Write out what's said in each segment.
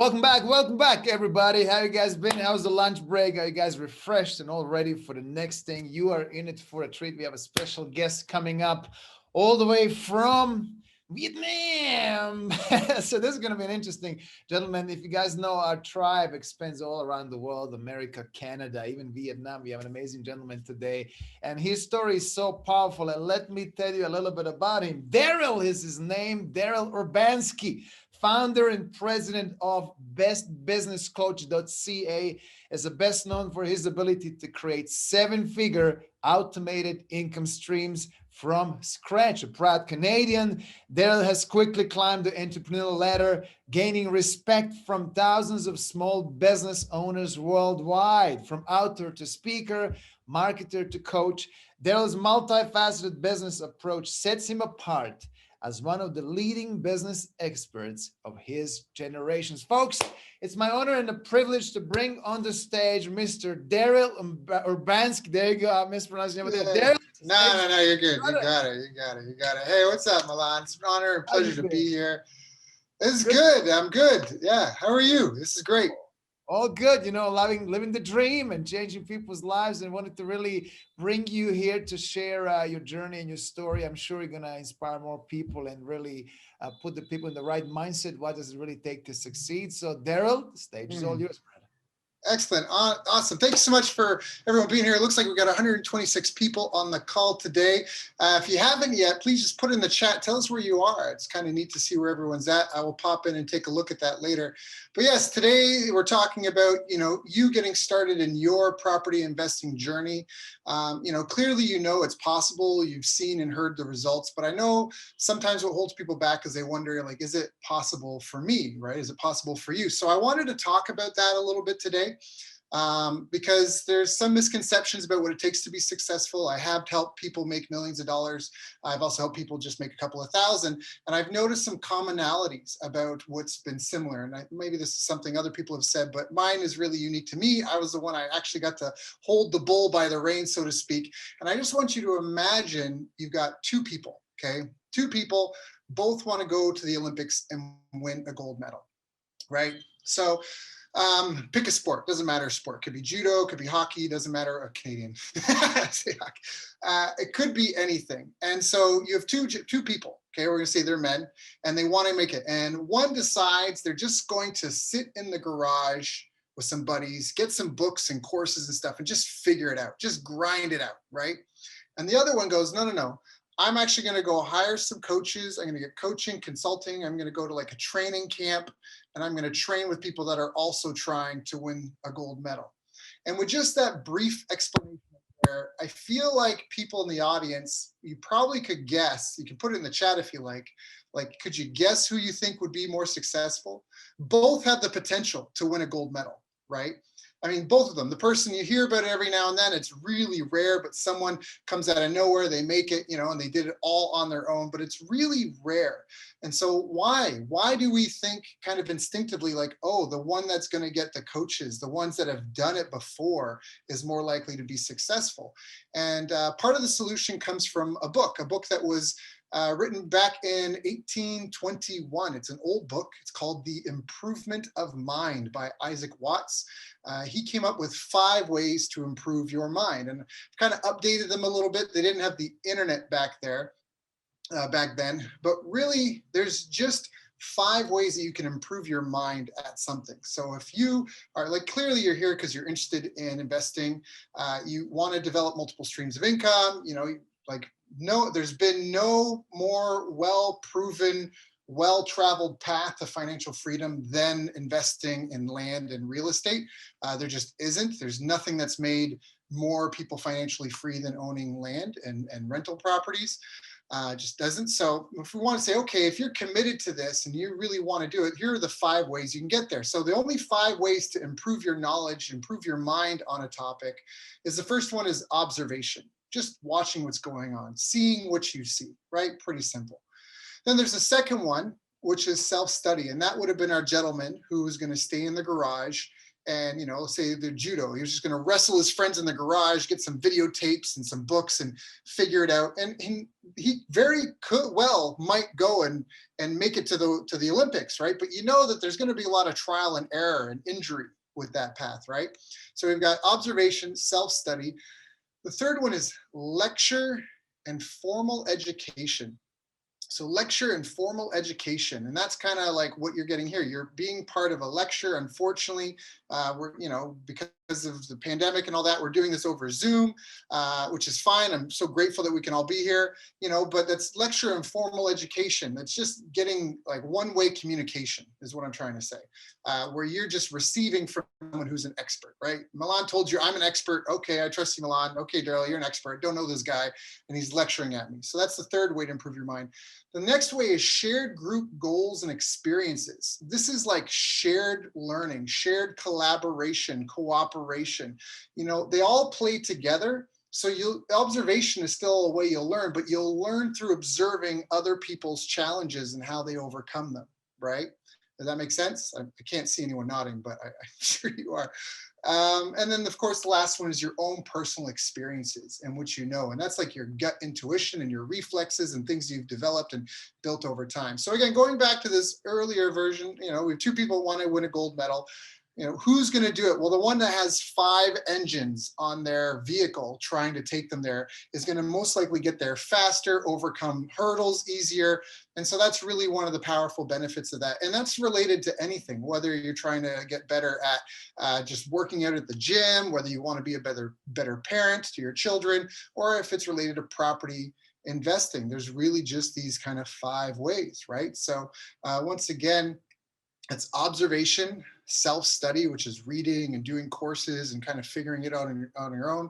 Welcome back, everybody. How you guys been? How's the lunch break? Are you guys refreshed and all ready for the next thing? You are in it for a treat. We have a special guest coming up all the way from Vietnam. So this is going to be an interesting, gentlemen. If you guys know, our tribe expands all around the world, America, Canada, even Vietnam. We have an amazing gentleman today, and his story is so powerful. And let me tell you a little bit about him. Daryl is his name, Daryl Urbanski, founder and president of bestbusinesscoach.ca, is best known for his ability to create seven-figure automated income streams from scratch. A proud Canadian, Daryl has quickly climbed the entrepreneurial ladder, gaining respect from thousands of small business owners worldwide. From author to speaker, marketer to coach, Daryl's multifaceted business approach sets him apart as one of the leading business experts of his generations. Folks, it's my honor and a privilege to bring on the stage Mr. Daryl Urbanski. There you go. I mispronounced your name. Daryl. No, you're good. You got it. Hey, what's up, Milan? It's an honor and pleasure to be here. This is good. I'm good. Yeah. How are you? This is great. All good, living the dream and changing people's lives, and wanted to really bring you here to share your journey and your story. I'm sure you're going to inspire more people and really put the people in the right mindset. What does it really take to succeed? So Daryl, the stage is all yours, brother. Excellent. Awesome. Thanks so much for everyone being here. It looks like we've got 126 people on the call today. If you haven't yet, please just put in the chat. Tell us where you are. It's kind of neat to see where everyone's at. I will pop in and take a look at that later. But yes, today we're talking about, you getting started in your property investing journey. Clearly, it's possible. You've seen and heard the results, but I know sometimes what holds people back is they wonder, is it possible for me, right? Is it possible for you? So I wanted to talk about that a little bit today. Because there's some misconceptions about what it takes to be successful. I have helped people make millions of dollars. I've also helped people just make a couple of thousand. And I've noticed some commonalities about what's been similar. And maybe this is something other people have said, but mine is really unique to me. I was the one I actually got to hold the bull by the reins, so to speak. And I just want you to imagine you've got two people, okay? Two people, both want to go to the Olympics and win a gold medal, right? So pick a sport, doesn't matter sport. Could be judo, could be hockey, doesn't matter, a Canadian. It could be anything. And so you have two people, okay, we're gonna say they're men, and they wanna make it. And one decides they're just going to sit in the garage with some buddies, get some books and courses and stuff, and just figure it out, just grind it out, right? And the other one goes, no. I'm actually going to go hire some coaches. I'm going to get coaching, consulting. I'm going to go to like a training camp, and I'm going to train with people that are also trying to win a gold medal. And with just that brief explanation there, I feel like people in the audience, you probably could guess, you can put it in the chat if you like, could you guess who you think would be more successful? Both have the potential to win a gold medal, right? I mean, both of them. The person, you hear about it every now and then, it's really rare, but someone comes out of nowhere, they make it, and they did it all on their own, but it's really rare. And so why? Why do we think kind of instinctively the one that's going to get the coaches, the ones that have done it before is more likely to be successful? And part of the solution comes from a book that was written back in 1821. It's an old book. It's called The Improvement of Mind by Isaac Watts. He came up with 5 ways to improve your mind, and I've kind of updated them a little bit. They didn't have the internet back then, but really there's just 5 ways that you can improve your mind at something. So if you are clearly you're here because you're interested in investing, you want to develop multiple streams of income, there's been no more well-proven, well-traveled path to financial freedom than investing in land and real estate. There just isn't. There's nothing that's made more people financially free than owning land and rental properties. Just doesn't. So if we want to say, okay, if you're committed to this and you really want to do it, here are the 5 ways you can get there. So the only 5 ways to improve your knowledge, improve your mind on a topic is the first one is observation. Just watching what's going on, seeing what you see, right? Pretty simple. Then there's a second one, which is self-study. And that would have been our gentleman who was going to stay in the garage and say the judo, he was just going to wrestle his friends in the garage, get some videotapes and some books and figure it out. And he very well might go and make it to the Olympics, right? But that there's going to be a lot of trial and error and injury with that path, right? So we've got observation, self-study. The third one is lecture and formal education. So lecture and formal education, and that's kind of like what you're getting here. You're being part of a lecture. Unfortunately, we're, because of the pandemic and all that, we're doing this over Zoom, which is fine. I'm so grateful that we can all be here, but that's lecture and formal education. That's just getting like one-way communication is what I'm trying to say, where you're just receiving from someone who's an expert, right? Milan told you, I'm an expert. Okay, I trust you, Milan. Okay, Daryl, you're an expert. Don't know this guy, and he's lecturing at me. So that's the third way to improve your mind. The next way is shared group goals and experiences. This is like shared learning, shared collaboration, cooperation. They all play together. So observation is still a way you'll learn, but you'll learn through observing other people's challenges and how they overcome them, right? Does that make sense? I can't see anyone nodding, but I'm sure you are. And then, of course, the last one is your own personal experiences and what and that's like your gut intuition and your reflexes and things you've developed and built over time. So again, going back to this earlier version, we have two people want to win a gold medal. Who's going to do it? Well, the one that has 5 engines on their vehicle trying to take them there is going to most likely get there faster, overcome hurdles easier. And so that's really one of the powerful benefits of that. And that's related to anything, whether you're trying to get better at just working out at the gym, whether you want to be a better parent to your children, or if it's related to property investing. There's really just these kind of 5 ways, right? So once again, it's observation, self-study, which is reading and doing courses and kind of figuring it out on your own.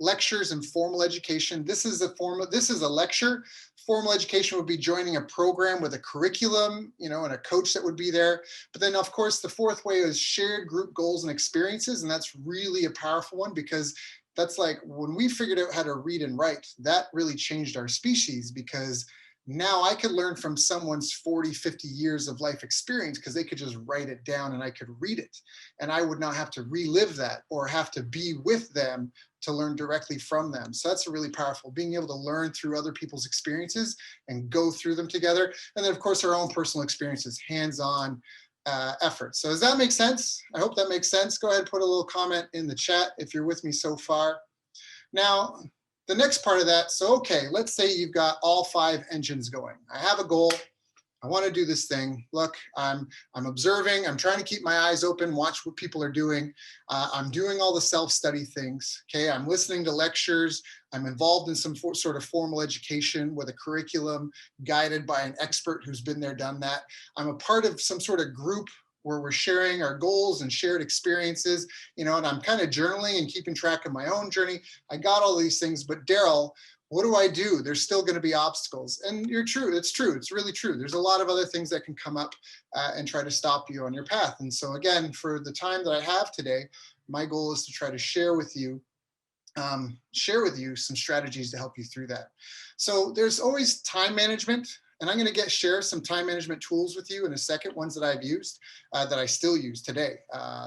Lectures and formal education. This is a lecture. Formal education would be joining a program with a curriculum, and a coach that would be there. But then, of course, the fourth way is shared group goals and experiences. And that's really a powerful one, because that's like when we figured out how to read and write, that really changed our species, because now I could learn from someone's 40, 50 years of life experience, because they could just write it down and I could read it. And I would not have to relive that or have to be with them to learn directly from them. So that's really powerful, being able to learn through other people's experiences and go through them together. And then, of course, our own personal experiences, hands-on effort. So does that make sense? I hope that makes sense. Go ahead and put a little comment in the chat if you're with me so far. Now, the next part of that, so okay, let's say you've got all 5 engines going. I have a goal. I want to do this thing. Look, I'm observing. I'm trying to keep my eyes open, watch what people are doing. I'm doing all the self-study things. Okay, I'm listening to lectures. I'm involved in some sort of formal education with a curriculum guided by an expert who's been there, done that. I'm a part of some sort of group where we're sharing our goals and shared experiences, and I'm kind of journaling and keeping track of my own journey. I got all these things, but Daryl, what do I do? There's still going to be obstacles. And you're true. It's true. It's really true. There's a lot of other things that can come up and try to stop you on your path. And so again, for the time that I have today, my goal is to try to share with you some strategies to help you through that. So there's always time management. And I'm going to share some time management tools with you in a second, ones that I've used, that I still use today.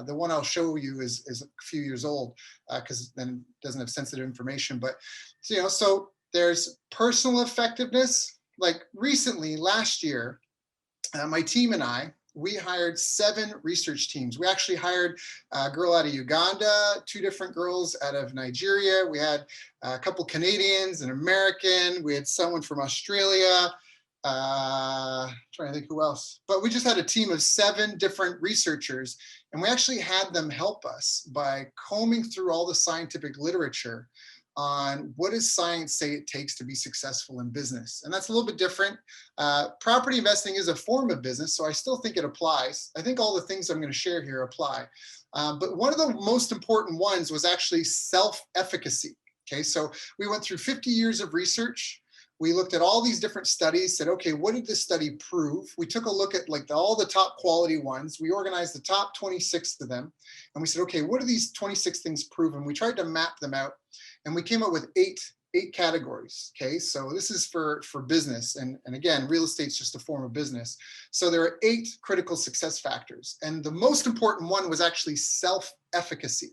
The one I'll show you is a few years old, because then it doesn't have sensitive information. But, so there's personal effectiveness. Like recently, last year, my team and we hired 7 research teams. We actually hired a girl out of Uganda, 2 different girls out of Nigeria. We had a couple Canadians, an American. We had someone from Australia. Trying to think who else, but we just had a team of 7 different researchers, and we actually had them help us by combing through all the scientific literature on what does science say it takes to be successful in business. And that's a little bit different. Property investing is a form of business, so I still think it applies. I think all the things I'm going to share here apply. But one of the most important ones was actually self-efficacy. Okay, so we went through 50 years of research. We looked at all these different studies, said, okay, what did this study prove? We took a look at like all the top quality ones. We organized the top 26 of them. And we said, okay, what do these 26 things prove? And we tried to map them out. And we came up with 8 8 categories. Okay, so this is for business, and again, real estate's just a form of business. So there are 8 critical success factors, and the most important one was actually self-efficacy.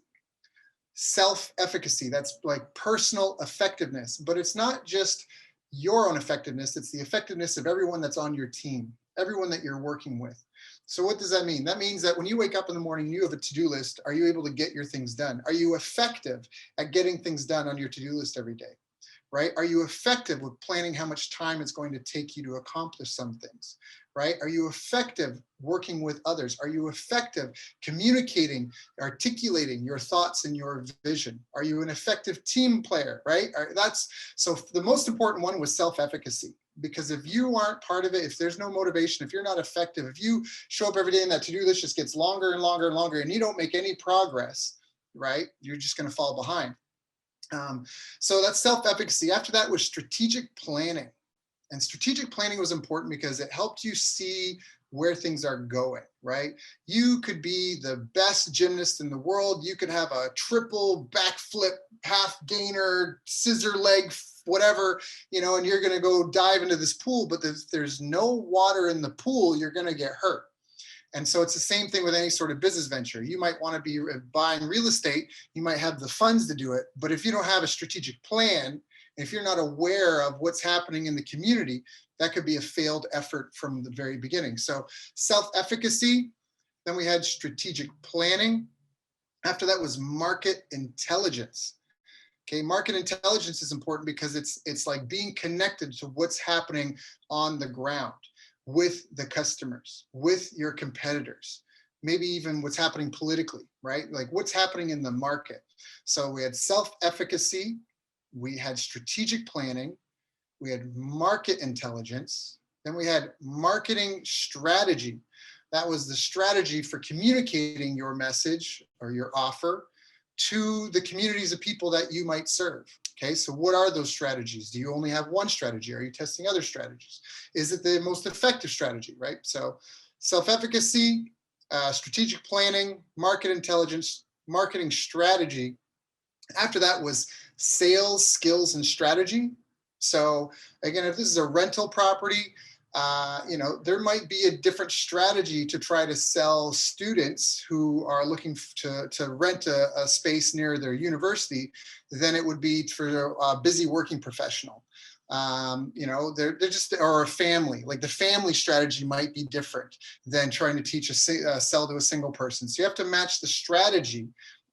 Self-efficacy, that's like personal effectiveness, but it's not just your own effectiveness, it's the effectiveness of everyone that's on your team, everyone that you're working with. So what does that mean? That means that when you wake up in the morning, you have a to-do list. Are you able to get your things done? Are you effective at getting things done on your to-do list every day? Right? Are you effective with planning how much time it's going to take you to accomplish some things? Right? Are you effective working with others? Are you effective communicating, articulating your thoughts and your vision? Are you an effective team player? Right? That's so the most important one was self-efficacy. Because if you aren't part of it, if there's no motivation, if you're not effective, if you show up every day and that to-do list just gets longer and longer and longer and you don't make any progress, right? You're just going to fall behind. So that's self-efficacy. After that was strategic planning. And strategic planning was important because it helped you see where things are going, right? You could be the best gymnast in the world. You could have a triple backflip, half gainer, scissor leg, whatever, and you're going to go dive into this pool, but there's no water in the pool, you're going to get hurt. And so it's the same thing with any sort of business venture. You might want to be buying real estate. You might have the funds to do it. But if you don't have a strategic plan, if you're not aware of what's happening in the community, that could be a failed effort from the very beginning. So self-efficacy, then we had strategic planning. After that was market intelligence. Okay, market intelligence is important because it's like being connected to what's happening on the ground with the customers, with your competitors, maybe even what's happening politically, right? Like what's happening in the market. So we had self-efficacy, we had strategic planning, we had market intelligence, then we had marketing strategy. That was the strategy for communicating your message or your offer to the communities of people that you might serve. Okay, so what are those strategies? Do you only have one strategy? Are you testing other strategies? Is it the most effective strategy, right? So self-efficacy, strategic planning, market intelligence, marketing strategy. After that was sales, skills, and strategy. So again, if this is a rental property, there might be a different strategy to try to sell students who are looking to rent a space near their university than it would be for a busy working professional. They're just, or a family, like the family strategy might be different than trying to teach sell to a single person. So you have to match the strategy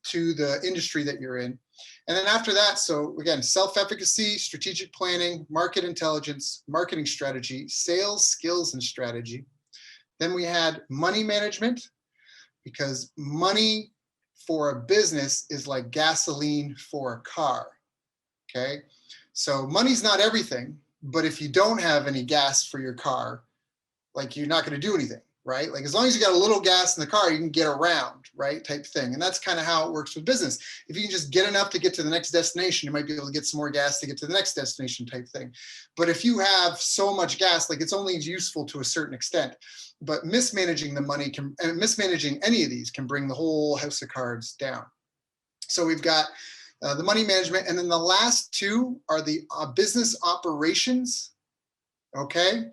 to the industry that you're in. And then after that, so again, self-efficacy, strategic planning, market intelligence, marketing strategy, sales, skills, and strategy. Then we had money management, because money for a business is like gasoline for a car, okay? So money's not everything, but if you don't have any gas for your car, like you're not going to do anything, right? Like as long as you got a little gas in the car, you can get around, right? Type thing. And that's kind of how it works with business. If you can just get enough to get to the next destination, you might be able to get some more gas to get to the next destination type thing. But if you have so much gas, like it's only useful to a certain extent. But mismanaging the money mismanaging any of these can bring the whole house of cards down. So we've got the money management, and then the last two are the business operations. Okay.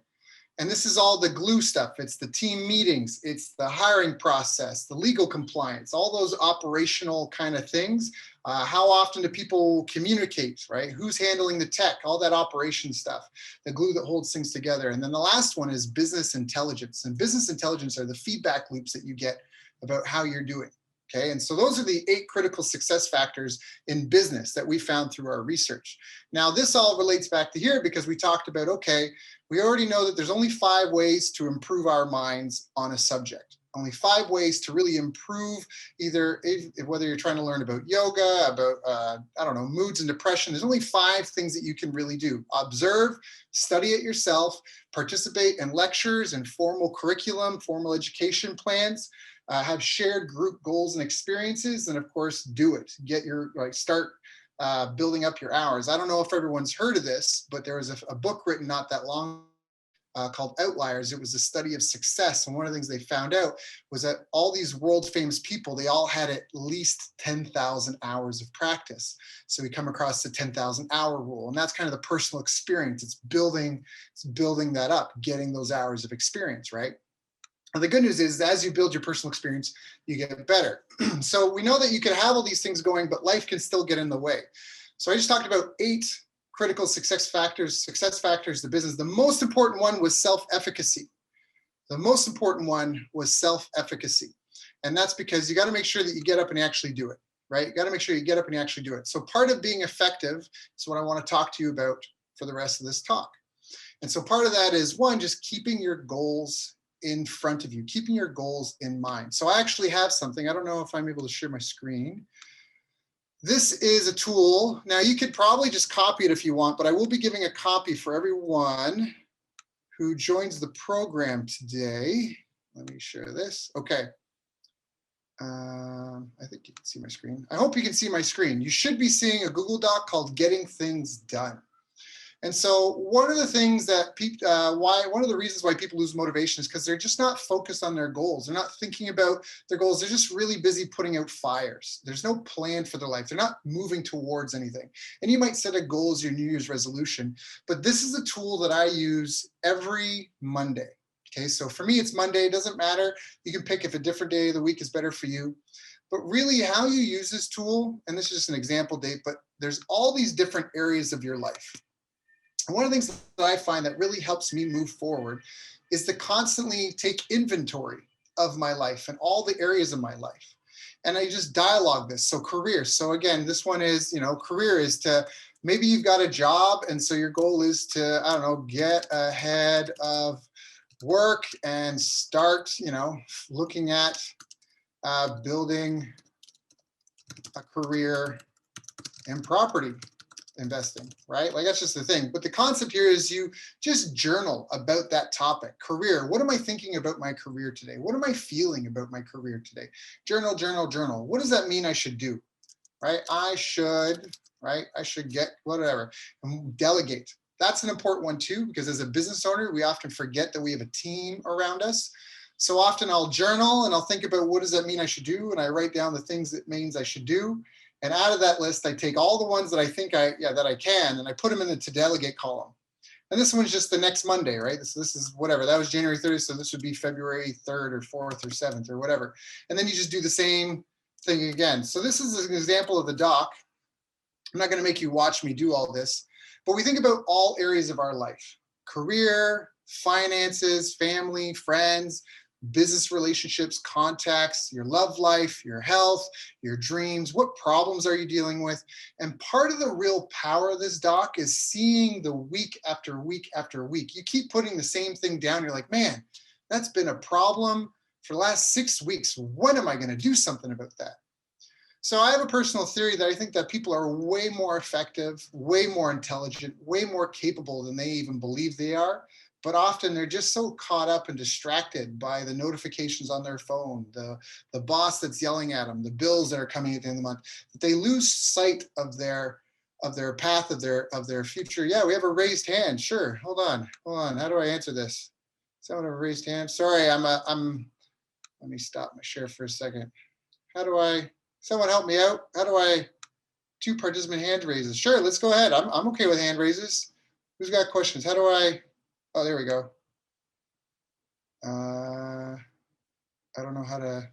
And this is all the glue stuff. It's the team meetings, it's the hiring process, the legal compliance, all those operational kind of things. How often do people communicate, right? Who's handling the tech, all that operation stuff, the glue that holds things together. And then the last one is business intelligence. And business intelligence are the feedback loops that you get about how you're doing. Okay, and so those are the 8 critical success factors in business that we found through our research. Now, this all relates back to here because we talked about, okay, we already know that there's only 5 ways to improve our minds on a subject. Only 5 ways to really improve either, whether you're trying to learn about yoga, about, moods and depression. There's only 5 things that you can really do. Observe, study it yourself, participate in lectures and formal curriculum, formal education plans, have shared group goals and experiences, and of course, do it. Start building up your hours. I don't know if everyone's heard of this, but there was a book written not that long called Outliers. It was a study of success. And one of the things they found out was that all these world famous people, they all had at least 10,000 hours of practice. So we come across the 10,000 hour rule. And that's kind of the personal experience. It's building that up, getting those hours of experience, right? And the good news is, as you build your personal experience, you get better. So we know that you can have all these things going, but life can still get in the way. So I just talked about 8 critical success factors, the business. The most important one was self-efficacy. The most important one was self-efficacy. And that's because you got to make sure that you get up and actually do it, right? You got to make sure you get up and actually do it. So part of being effective is what I want to talk to you about for the rest of this talk. And so part of that is, one, just keeping your goals in front of you, keeping your goals in mind. So I actually have something. I don't know if I'm able to share my screen. This is a tool. Now you could probably just copy it if you want, but I will be giving a copy for everyone who joins the program today. Let me share this. Okay. I think you can see my screen. I hope you can see my screen. You should be seeing a Google Doc called Getting Things Done. And so one of the things that one of the reasons why people lose motivation is because they're just not focused on their goals. They're not thinking about their goals. They're just really busy putting out fires. There's no plan for their life. They're not moving towards anything. And you might set a goal as your New Year's resolution, but this is a tool that I use every Monday. Okay, so for me, it's Monday. It doesn't matter. You can pick if a different day of the week is better for you. But really how you use this tool, and this is just an example date, but there's all these different areas of your life. And one of the things that I find that really helps me move forward is to constantly take inventory of my life and all the areas of my life. And I just dialogue this. So career. So again, this one is, career is to, maybe you've got a job. And so your goal is to, I don't know, get ahead of work and start, looking at building a career in property investing, right? Like that's just the thing. But the concept here is you just journal about that topic. Career. What am I thinking about my career today? What am I feeling about my career today? Journal, journal, journal. What does that mean I should do? Right? I should get whatever. And delegate. That's an important one too, because as a business owner, we often forget that we have a team around us. So often I'll journal and I'll think about what does that mean I should do? And I write down the things that means I should do. And out of that list, I take all the ones that I think that I can, and I put them in the to delegate column. And this one's just the next Monday, right? This is whatever. That was January 30th, so this would be February 3rd or 4th or 7th or whatever. And then you just do the same thing again. So this is an example of the doc. I'm not going to make you watch me do all this, but we think about all areas of our life: career, finances, family, friends, business relationships, contacts, your love life, your health, your dreams. What problems are you dealing with? And part of the real power of this doc is seeing the week after week after week. You keep putting the same thing down. You're like, man, that's been a problem for the last 6 weeks. When am I going to do something about that? So I have a personal theory that I think that people are way more effective, way more intelligent, way more capable than they even believe they are. But often they're just so caught up and distracted by the notifications on their phone, the boss that's yelling at them, the bills that are coming at the end of the month, that they lose sight of their path, of their future. Yeah, we have a raised hand. Sure. Hold on. How do I answer this? Someone have a raised hand? Sorry, let me stop my share for a second. Someone help me out? How do I, 2 participant hand raises? Sure, let's go ahead. I'm okay with hand raises. Who's got questions? How do I, oh, there we go. I don't know how to,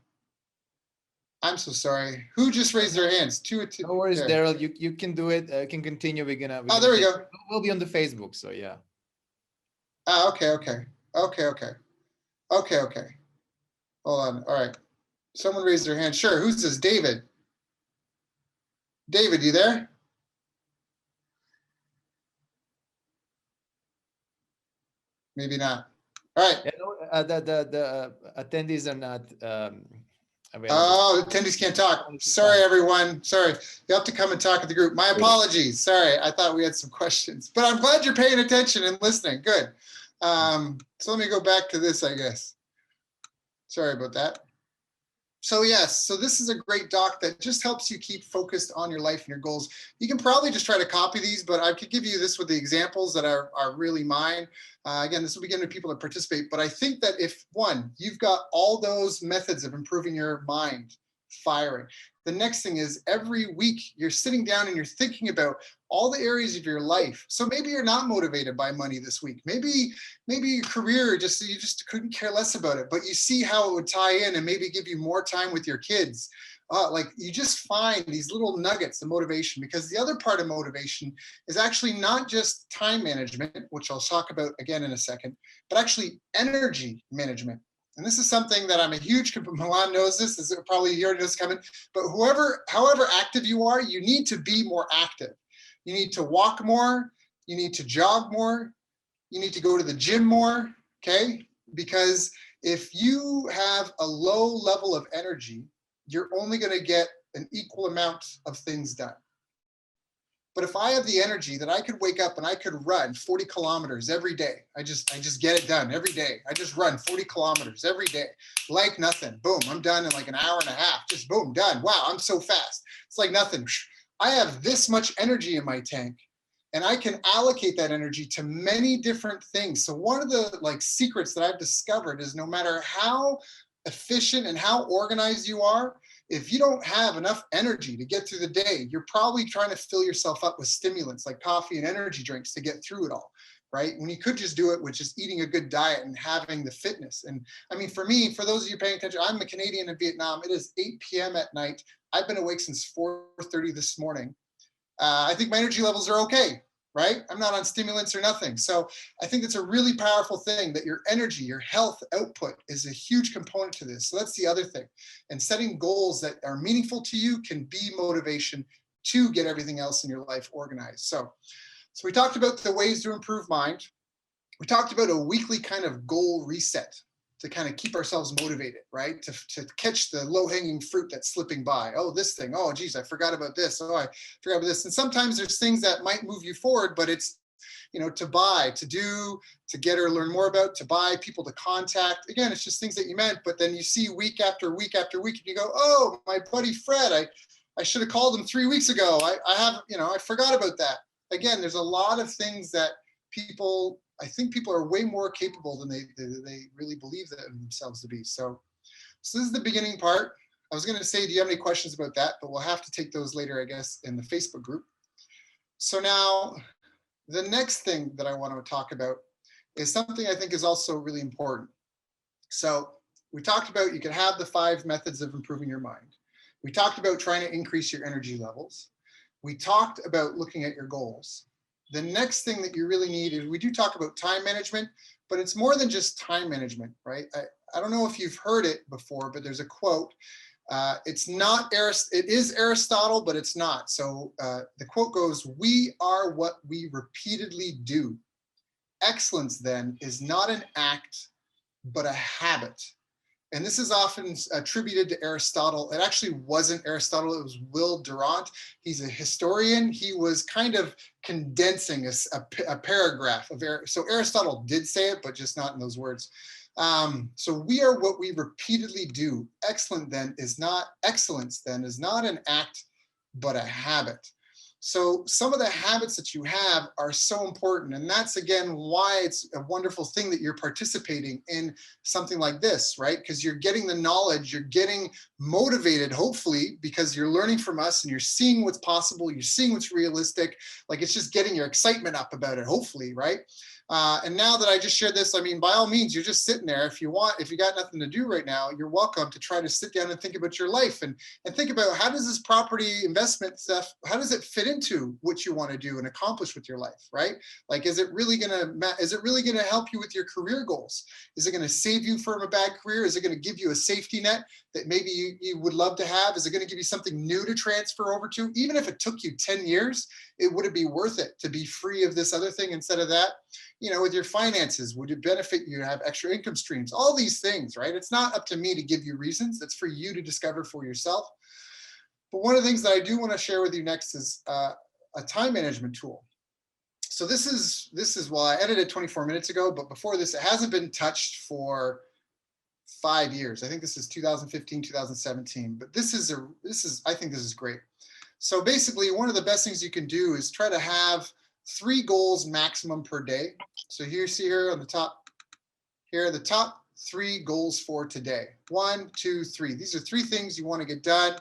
I'm so sorry. Who just raised their hands? Two. No worries, Daryl. You can do it. Can continue. Oh, there we go. We'll be on the Facebook, so yeah. Okay. Hold on. All right. Someone raised their hand. Sure. Who's this? David. David, you there? Maybe not. All right. Yeah, the attendees are not available. Oh, the attendees can't talk. Sorry, everyone. Sorry. You have to come and talk at the group. My apologies. Sorry. I thought we had some questions, but I'm glad you're paying attention and listening. Good. So let me go back to this, I guess. Sorry about that. So yes, so this is a great doc that just helps you keep focused on your life and your goals. You can probably just try to copy these, but I could give you this with the examples that are really mine. Again, this will be given to people that participate, but I think that if one, you've got all those methods of improving your mind firing. The next thing is every week you're sitting down and you're thinking about all the areas of your life. So maybe you're not motivated by money this week. Maybe your career you just couldn't care less about it, but you see how it would tie in and maybe give you more time with your kids. Like you just find these little nuggets of motivation, because the other part of motivation is actually not just time management, which I'll talk about again in a second, but actually energy management. And this is something that I'm a huge, Milan knows this, is probably you already knows coming, but however active you are, you need to be more active. You need to walk more, you need to jog more, you need to go to the gym more, okay? Because if you have a low level of energy, you're only going to get an equal amount of things done. But if I have the energy that I could wake up and I could run 40 kilometers every day, I just get it done every day. I just run 40 kilometers every day, like nothing. Boom, I'm done in like an hour and a half. Just boom, done. Wow, I'm so fast. It's like nothing. I have this much energy in my tank, and I can allocate that energy to many different things. So one of the secrets that I've discovered is no matter how efficient and how organized you are, if you don't have enough energy to get through the day, you're probably trying to fill yourself up with stimulants like coffee and energy drinks to get through it all, right? When you could just do it with just eating a good diet and having the fitness. And I mean, for me, for those of you paying attention, I'm a Canadian in Vietnam. It is 8 p.m. at night. I've been awake since 4:30 this morning. I think my energy levels are okay, right? I'm not on stimulants or nothing. So I think it's a really powerful thing that your energy, your health output is a huge component to this. So that's the other thing. And setting goals that are meaningful to you can be motivation to get everything else in your life organized. So we talked about the ways to improve mind. We talked about a weekly kind of goal reset to kind of keep ourselves motivated, right? To catch the low-hanging fruit that's slipping by. Oh, this thing. Oh, geez, I forgot about this. Oh, I forgot about this. And sometimes there's things that might move you forward, but it's, to buy, to do, to get or learn more about, to buy, people to contact. Again, it's just things that you meant, but then you see week after week after week, and you go, oh, my buddy Fred, I should have called him 3 weeks ago. I forgot about that. Again, there's a lot of things that I think people are way more capable than they really believe themselves to be. So this is the beginning part. I was going to say, do you have any questions about that? But we'll have to take those later, I guess, in the Facebook group. So now the next thing that I want to talk about is something I think is also really important. So we talked about you can have the 5 methods of improving your mind. We talked about trying to increase your energy levels. We talked about looking at your goals. The next thing that you really need is, we do talk about time management, but it's more than just time management, right? I don't know if you've heard it before, but there's a quote. It is Aristotle, but it's not. So the quote goes, "We are what we repeatedly do. Excellence then is not an act, but a habit." And this is often attributed to Aristotle. It actually wasn't Aristotle, it was Will Durant. He's a historian. He was kind of condensing a paragraph of so Aristotle did say it, but just not in those words. So we are what we repeatedly do. Excellence then is not an act, but a habit. So some of the habits that you have are so important. And that's, again, why it's a wonderful thing that you're participating in something like this, right? Because you're getting the knowledge, you're getting motivated, hopefully, because you're learning from us and you're seeing what's possible, you're seeing what's realistic. Like, it's just getting your excitement up about it, hopefully, right? And now that I just shared this, I mean, by all means, you're just sitting there. If you got nothing to do right now, you're welcome to try to sit down and think about your life and think about, how does this property investment stuff, how does it fit into what you want to do and accomplish with your life, right? Like, is it really gonna help you with your career goals? Is it gonna save you from a bad career? Is it gonna give you a safety net that maybe you would love to have? Is it gonna give you something new to transfer over to? Even if it took you 10 years, would it be worth it to be free of this other thing instead of that? With your finances, would it benefit you to have extra income streams? All these things, right? It's not up to me to give you reasons. It's for you to discover for yourself. But one of the things that I do want to share with you next is a time management tool. So this is, well, I edited 24 minutes ago, but before this, it hasn't been touched for 5 years. I think this is 2015, 2017, but I think this is great. So basically, one of the best things you can do is try to have 3 goals maximum per day. So here, see here on the top, here are the top 3 goals for today. 1, 2, 3. These are 3 things you want to get done.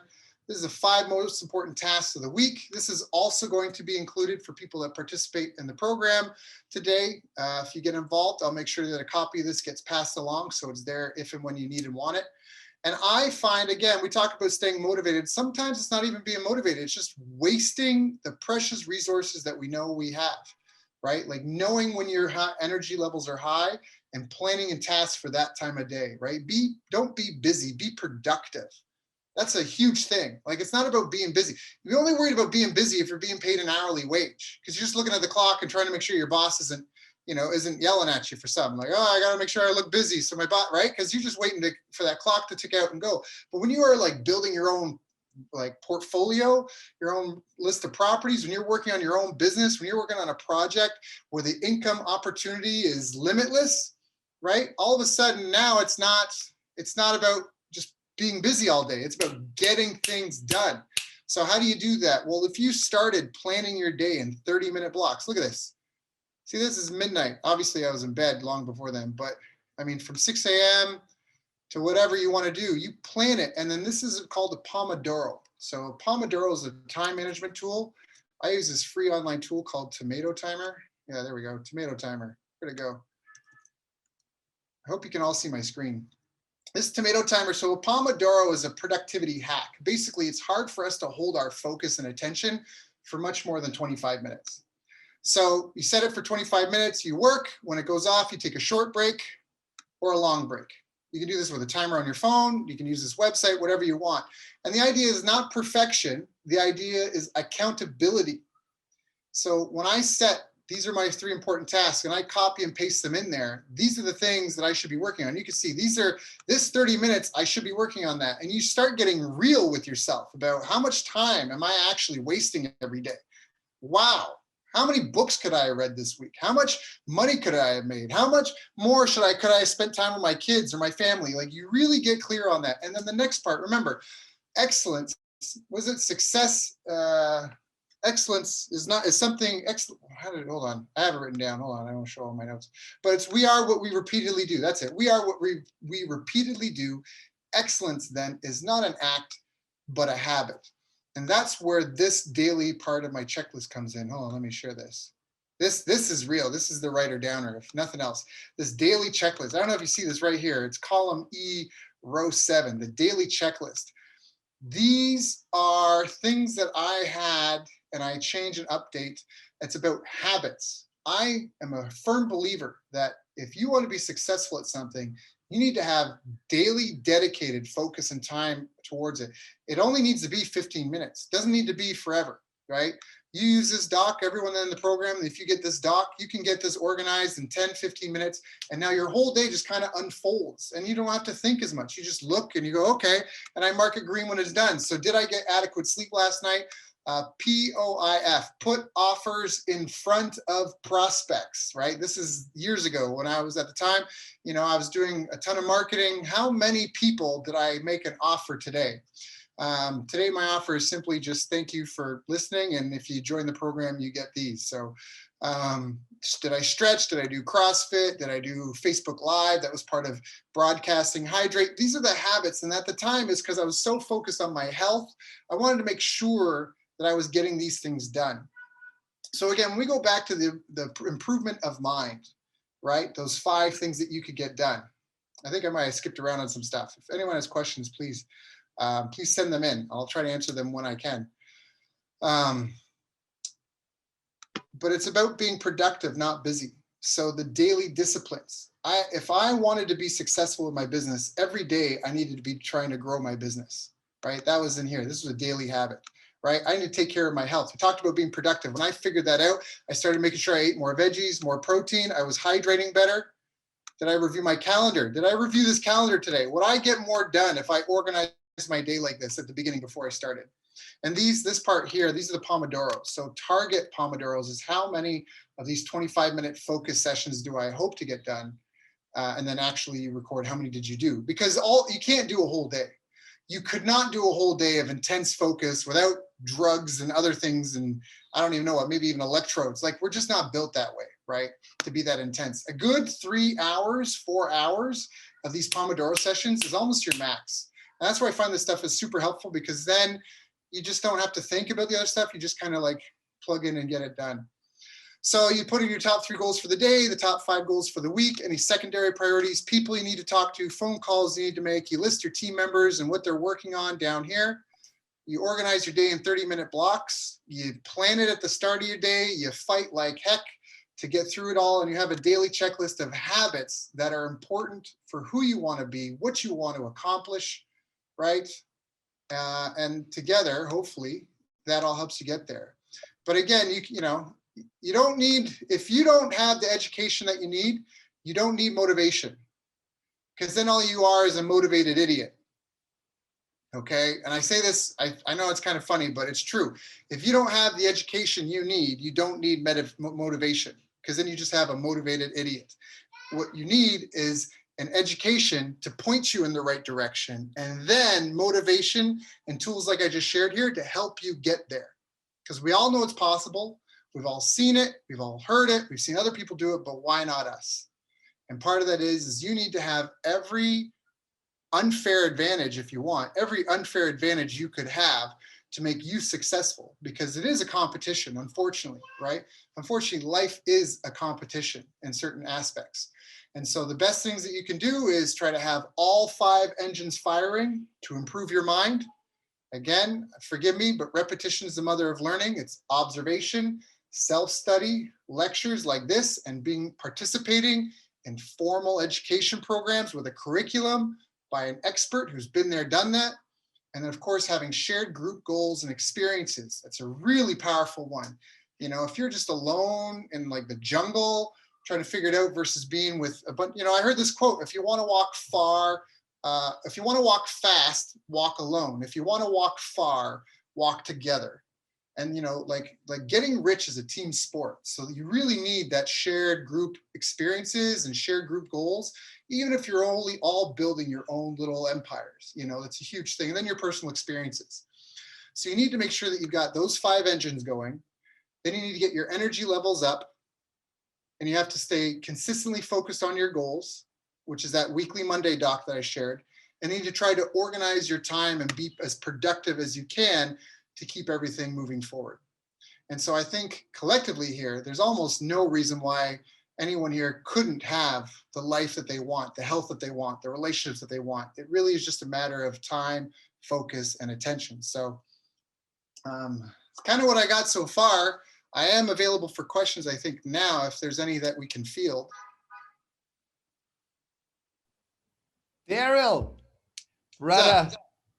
This is the 5 most important tasks of the week. This is also going to be included for people that participate in the program today. If you get involved, I'll make sure that a copy of this gets passed along so it's there if and when you need and want it. And I find, again, we talk about staying motivated. Sometimes it's not even being motivated. It's just wasting the precious resources that we know we have, right? Like knowing when your energy levels are high and planning and tasks for that time of day, right? Don't be busy, be productive. That's a huge thing. Like, it's not about being busy. You're only worried about being busy if you're being paid an hourly wage, because you're just looking at the clock and trying to make sure your boss isn't yelling at you for something. Like, oh, I got to make sure I look busy. So my boss, right? Because you're just waiting for that clock to tick out and go. But when you are like building your own like portfolio, your own list of properties, when you're working on your own business, when you're working on a project where the income opportunity is limitless, right? All of a sudden now it's not about just being busy all day. It's about getting things done. So how do you do that? Well, if you started planning your day in 30-minute blocks, look at this. See, this is midnight. Obviously, I was in bed long before then, but I mean, from 6 a.m. to whatever you want to do, you plan it. And then this is called a Pomodoro. So Pomodoro is a time management tool. I use this free online tool called Tomato Timer. Yeah, there we go. Tomato Timer. Where'd it go? I hope you can all see my screen. This tomato timer, so a Pomodoro is a productivity hack. Basically, it's hard for us to hold our focus and attention for much more than 25 minutes. So you set it for 25 minutes, you work. When it goes off, you take a short break or a long break. You can do this with a timer on your phone. You can use this website, whatever you want. And the idea is not perfection. The idea is accountability. So when I set, these are my 3 important tasks, and I copy and paste them in there. These are the things that I should be working on. You can see this 30 minutes, I should be working on that. And you start getting real with yourself about how much time am I actually wasting every day? Wow. How many books could I have read this week? How much money could I have made? How much more could I have spent time with my kids or my family? Like, you really get clear on that. And then the next part, remember, excellence, was it success? Excellence is something excellent. Hold on, I have it written down. Hold on, I won't show all my notes. But it's we are what we repeatedly do. That's it. We are what we repeatedly do. Excellence then is not an act, but a habit. And that's where this daily part of my checklist comes in. Hold on, let me share this. This is real. This is the writer downer, if nothing else. This daily checklist. I don't know if you see this right here. It's column E, row 7, the daily checklist. These are things that I had and I change and update. It's about habits. I am a firm believer that if you want to be successful at something, you need to have daily dedicated focus and time towards it. It only needs to be 15 minutes. It doesn't need to be forever, right? You use this doc, everyone in the program, if you get this doc, you can get this organized in 10, 15 minutes, and now your whole day just kind of unfolds, and you don't have to think as much. You just look and you go, okay, and I mark it green when it's done. So did I get adequate sleep last night? POIF, put offers in front of prospects, right? This is years ago when I was at the time, I was doing a ton of marketing. How many people did I make an offer today? Today, my offer is simply just thank you for listening. And if you join the program, you get these. So did I stretch? Did I do CrossFit? Did I do Facebook Live? That was part of broadcasting. Hydrate. These are the habits. And at the time, it's because I was so focused on my health. I wanted to make sure that I was getting these things done. So again, when we go back to the improvement of mind, right? Those 5 things that you could get done. I think I might have skipped around on some stuff. If anyone has questions, please send them in. I'll try to answer them when I can. But it's about being productive, not busy. So the daily disciplines. If I wanted to be successful in my business, every day I needed to be trying to grow my business, right? That was in here. This was a daily habit, right? I need to take care of my health. We talked about being productive. When I figured that out, I started making sure I ate more veggies, more protein. I was hydrating better. Did I review my calendar? Did I review this calendar today? Would I get more done if I organized my day like this at the beginning before I started? And this part here, these are the Pomodoros. So target Pomodoros is how many of these 25-minute focus sessions do I hope to get done? And then actually you record how many did you do, because all you can't do a whole day. You could not do a whole day of intense focus without drugs and other things, and I don't even know what, maybe even electrodes. Like, we're just not built that way, right? To be that intense. A good 3 hours, 4 hours of these Pomodoro sessions is almost your max. And that's where I find this stuff is super helpful, because then you just don't have to think about the other stuff. You just kind of like plug in and get it done. So you put in your top 3 goals for the day, the top 5 goals for the week, any secondary priorities, people you need to talk to, phone calls you need to make. You list your team members and what they're working on down here. You organize your day in 30-minute blocks. You plan it at the start of your day. You fight like heck to get through it all. And you have a daily checklist of habits that are important for who you want to be, what you want to accomplish, right? And together, hopefully, that all helps you get there. But again, you don't need, if you don't have the education that you don't need motivation, because then all you are is a motivated idiot. Okay. And I say this, I know it's kind of funny, but it's true. If you don't have the education you don't need motivation, because then you just have a motivated idiot. What you need is an education to point you in the right direction, and then motivation and tools like I just shared here to help you get there. Because we all know it's possible. We've all seen it. We've all heard it. We've seen other people do it, but why not us? And part of that is you need to have every unfair advantage, if you want, every unfair advantage you could have to make you successful, because it is a competition, unfortunately, right? Unfortunately, life is a competition in certain aspects. And so the best things that you can do is try to have all 5 engines firing to improve your mind. Again, forgive me, but repetition is the mother of learning. It's observation, self-study, lectures like this, and participating in formal education programs with a curriculum by an expert who's been there, done that. And then, of course, having shared group goals and experiences. That's a really powerful one. If you're just alone in like the jungle trying to figure it out versus being with a bunch, I heard this quote: if you want to walk far, if you want to walk fast, walk alone. If you want to walk far, walk together. And like getting rich is a team sport. So you really need that shared group experiences and shared group goals, even if you're only all building your own little empires. That's a huge thing. And then your personal experiences. So you need to make sure that you've got those 5 engines going. Then you need to get your energy levels up, and you have to stay consistently focused on your goals, which is that weekly Monday doc that I shared. And you need to try to organize your time and be as productive as you can to keep everything moving forward. And so I think collectively here, there's almost no reason why anyone here couldn't have the life that they want, the health that they want, the relationships that they want. It really is just a matter of time, focus, and attention. So it's kind of what I got so far. I am available for questions, I think, now, if there's any that we can field. Daryl, brother.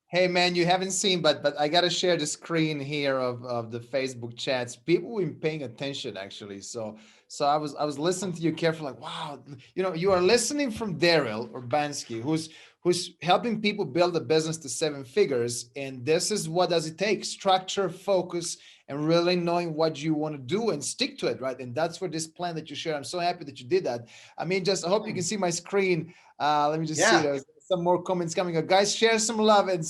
Hey man, you haven't seen, but I gotta share the screen here of the Facebook chats. People been paying attention actually. So I was listening to you carefully, like, wow, you are listening from Daryl Urbanski, who's helping people build a business to 7 figures. And this is what does it take: structure, focus, and really knowing what you want to do and stick to it, right? And that's where this plan that you shared. I'm so happy that you did that. I mean, just I hope you can see my screen. Let me just see. There's some more comments coming up. Guys, share some love and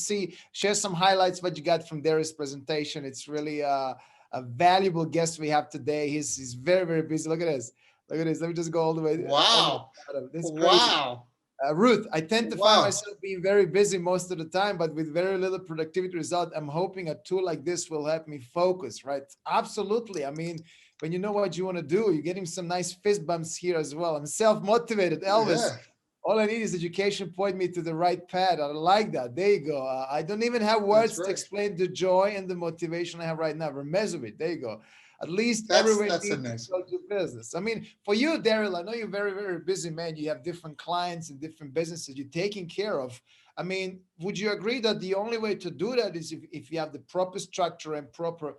share some highlights what you got from Daryl's presentation. It's really a valuable guest we have today. He's very, very busy. Look at this. Look at this. Let me just go all the way. Wow. This is crazy. Wow. Ruth, I tend to find myself being very busy most of the time, but with very little productivity result. I'm hoping a tool like this will help me focus, right? Absolutely. I mean, when you know what you want to do, you're getting some nice fist bumps here as well. I'm self-motivated, Elvis. Yeah. All I need is education, point me to the right path. I like that. There you go. I don't even have words to explain the joy and the motivation I have right now. Remiss of it. There you go. At least everywhere That's a needs nice to build your business. I mean, for you, Daryl, I know you're very, very busy, man. You have different clients and different businesses you're taking care of. I mean, would you agree that the only way to do that is if you have the proper structure and proper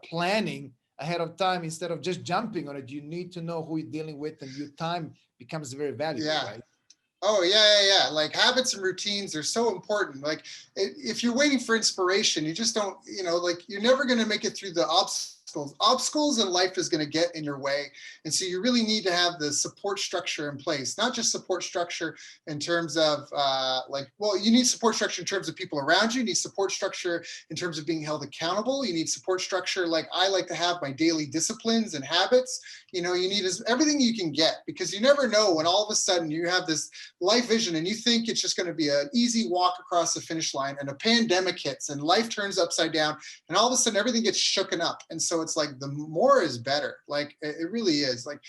planning ahead of time, instead of just jumping on it? You need to know who you're dealing with, and your time becomes very valuable, right? Oh, yeah. Like habits and routines are so important. Like if you're waiting for inspiration, you just don't, like you're never going to make it through the obstacles Obstacles in life is going to get in your way. And so you really need to have the support structure in place, not just support structure in terms of you need support structure in terms of people around you. You need support structure in terms of being held accountable. You need support structure like I like to have my daily disciplines and habits. You need everything you can get, because you never know when all of a sudden you have this life vision and you think it's just going to be an easy walk across the finish line, and a pandemic hits and life turns upside down, and all of a sudden everything gets shooken up. And so it's like the more is better. Like it really is. Like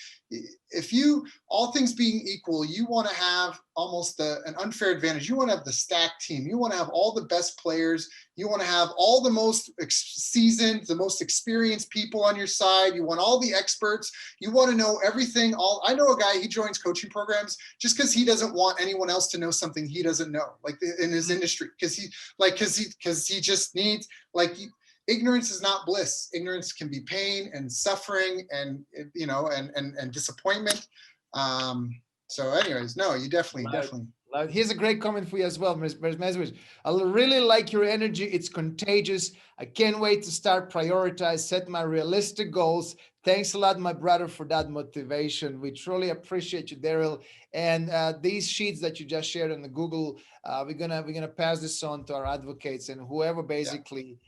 if you, all things being equal, you want to have almost an unfair advantage. You want to have the stacked team. You want to have all the best players. You want to have all the most seasoned, the most experienced people on your side. You want all the experts. You want to know everything. I know a guy, he joins coaching programs just because he doesn't want anyone else to know something he doesn't know, like in his industry, because he just needs, like, ignorance is not bliss. Ignorance can be pain and suffering and disappointment. So anyways, no, you definitely. Here's a great comment for you as well, Ms. Meswich. I really like your energy. It's contagious. I can't wait to start prioritize, set my realistic goals. Thanks a lot, my brother, for that motivation. We truly appreciate you, Daryl. And these sheets that you just shared on the Google, we're gonna pass this on to our advocates, and whoever basically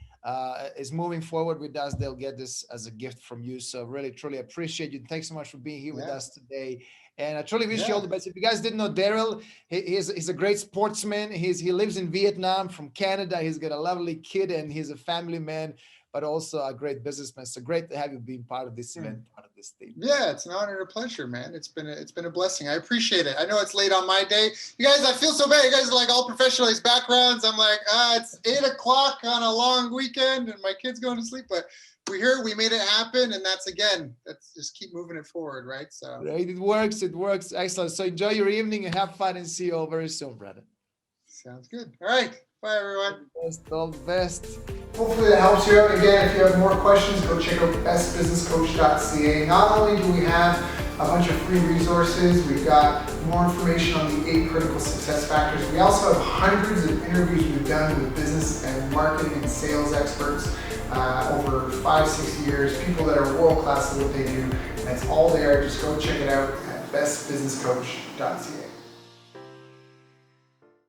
is moving forward with us, they'll get this as a gift from you. So really, truly appreciate you. Thanks so much for being here with us today. And I truly wish you all the best. If you guys didn't know Daryl, he's a great sportsman. He lives in Vietnam from Canada. He's got a lovely kid, and he's a family man, but also a great businessman. So great to have you being part of this event, part of this team. Yeah, it's an honor and a pleasure, man. It's been a blessing. I appreciate it. I know it's late on my day. You guys, I feel so bad. You guys are like all professionalized backgrounds. I'm like, it's 8:00 on a long weekend and my kid's going to sleep, but we're here, we made it happen. And that's just keep moving it forward, right? So right, it works. Excellent. So enjoy your evening and have fun, and see you all very soon, brother. Sounds good. All right. Bye, everyone. All the best. Hopefully that helps you out. Again, if you have more questions, go check out bestbusinesscoach.ca. Not only do we have a bunch of free resources, we've got more information on the 8 critical success factors. We also have hundreds of interviews we've done with business and marketing and sales experts over 5-6 years, people that are world class at what they do. And it's all there. Just go check it out at bestbusinesscoach.ca.